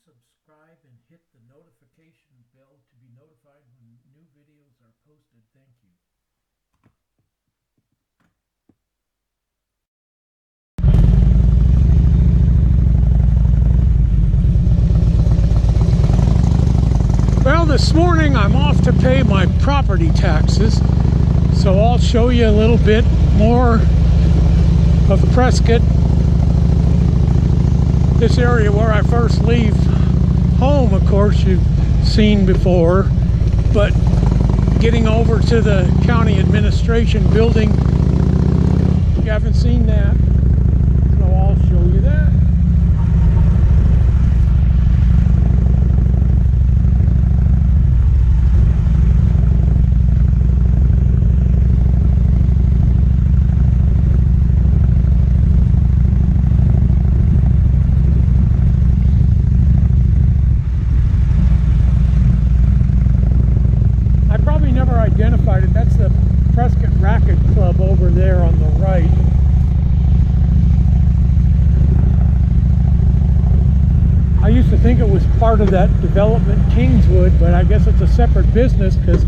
subscribe and hit the notification bell to be notified when new videos are posted. Thank you. Well, this morning I'm off to pay my property taxes, so I'll show you a little bit more of Prescott. This area where I first leave home, of course, you've seen before, but getting over to the county administration building, you haven't seen that, so I'll show you that. Identified it. That's the Prescott Racket Club over there on the right. I used to think it was part of that development Kingswood, but I guess it's a separate business because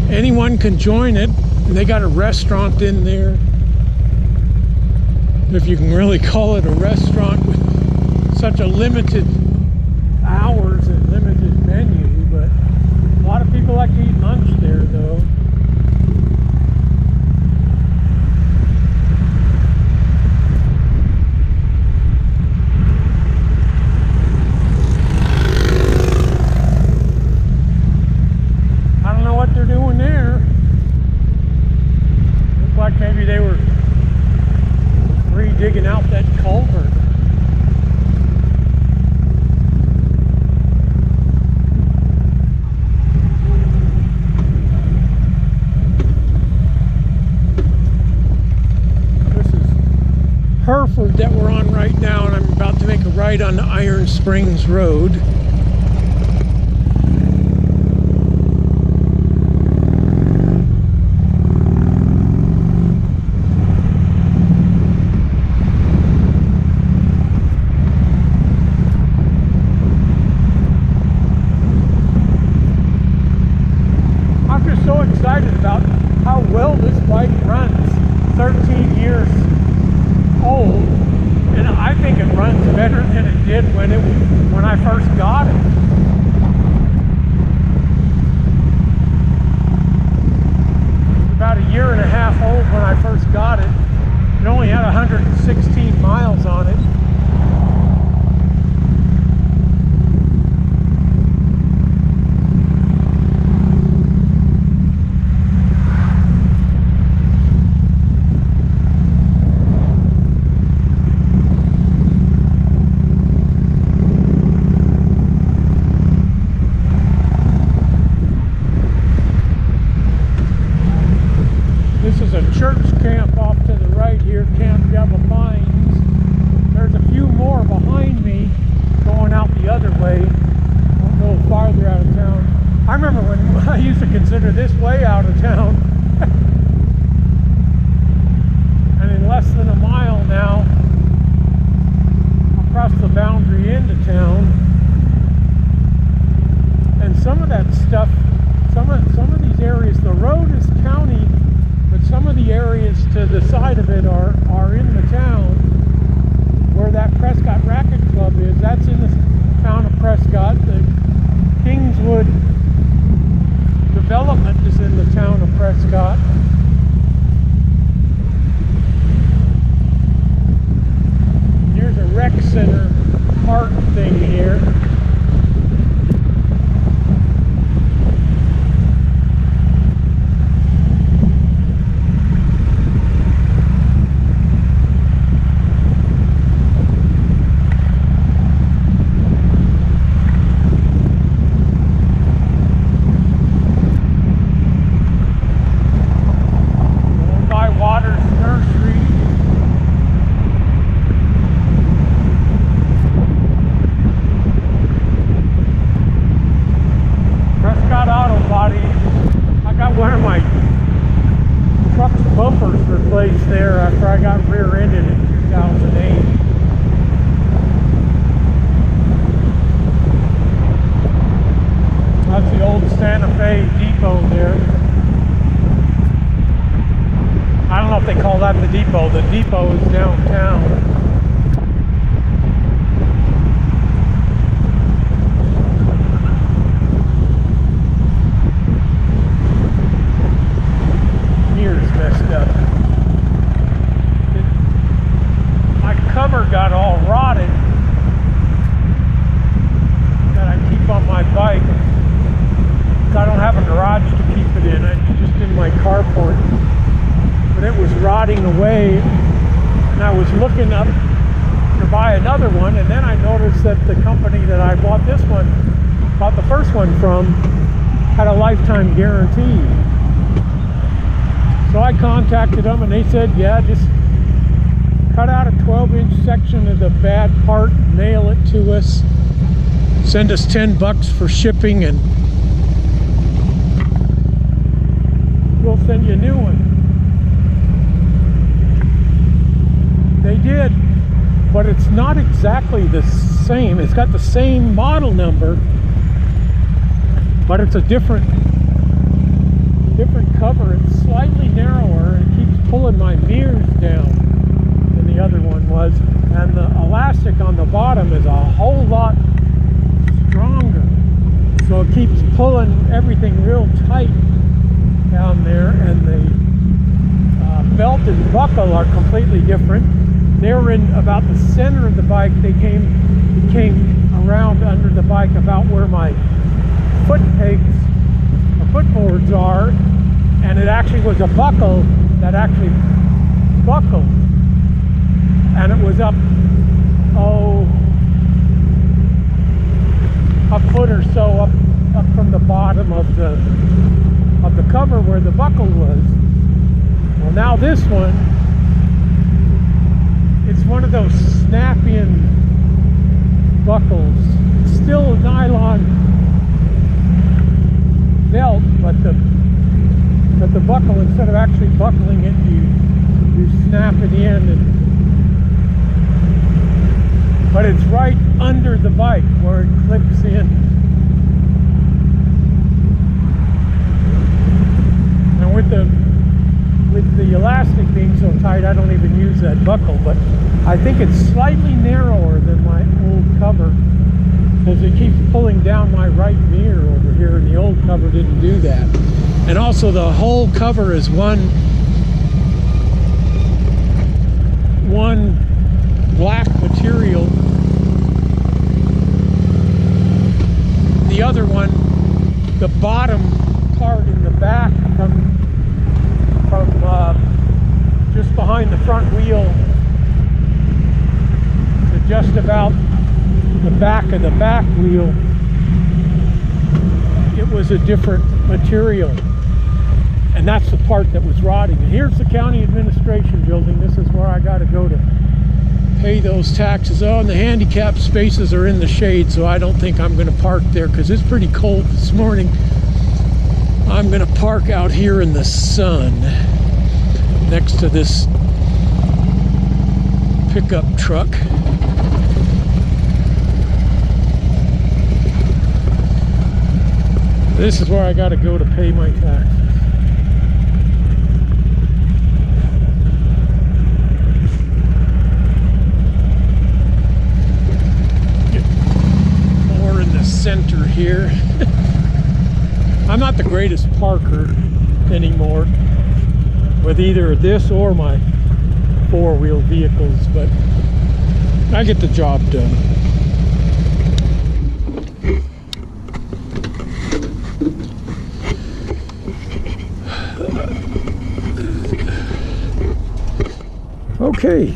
anyone can join it. They got a restaurant in there, if you can really call it a restaurant with such a limited hours and limited menu. But a lot of people like to eat lunch there, though. I don't know what they're doing there. Looks like maybe they were re-digging out that culvert. Hereford that we're on right now, and I'm about to make a right on the Iron Springs Road. I'm just so excited about how well this bike runs. 13 years old, and I think it runs better than it did when I first got it. About a year and a half old when I first got it. It only had 116 miles on it. This is a church camp off to the right here, Camp Devil Pines. There's a few more behind me going out the other way, a little farther out of town. I remember when I used to consider this way out of town. And in less than a mile now, across the boundary into town. And some of that stuff, some of these areas, the road is county, but some of the areas to the side of it are in the town. Where that Prescott Racket Club is, that's in the town of Prescott. The Kingswood development is in the town of Prescott. Here's a rec center park thing here. the old Santa Fe depot there. I don't know if they call that the depot. The depot is downtown. Mirror's messed up. My cover got all rotted that I keep on my bike. I don't have a garage to keep it in. It's just in my carport. But it was rotting away, and I was looking up to buy another one, and then I noticed that the company that I bought the first one from, had a lifetime guarantee. So I contacted them, and they said, yeah, just cut out a 12-inch section of the bad part, mail it to us, send us $10 for shipping, and we'll send you a new one. They did, but it's not exactly the same. It's got the same model number, but it's a different cover. It's slightly narrower, and it keeps pulling my mirrors down than the other one was. And the elastic on the bottom is a whole lot stronger, so it keeps pulling everything real tight down there. And the belt and buckle are completely different. They were in about the center of the bike. It came around under the bike about where my foot pegs or footboards are, and it actually was a buckle that actually buckled, and it was up a foot or so up from the bottom of the cover where the buckle was. Well, now this one, it's one of those snap-in buckles. It's still a nylon belt, but the buckle, instead of actually buckling it, you snap it in, but it's right under the bike where it clips in. And with the elastic being so tight, I don't even use that buckle, but I think it's slightly narrower than my old cover, because it keeps pulling down my right mirror over here, and the old cover didn't do that. And also the whole cover is one black material. The other one, the bottom part in the back from just behind the front wheel to just about the back of the back wheel, it was a different material, and that's the part that was rotting. And here's the county administration building. This is where I got to go to pay those taxes. Oh, and the handicap spaces are in the shade, so I don't think I'm going to park there because it's pretty cold this morning. I'm going to park out here in the sun next to this pickup truck. This is where I got to go to pay my taxes. Get more in the center here. I'm not the greatest parker anymore with either this or my four-wheel vehicles, but I get the job done. Okay.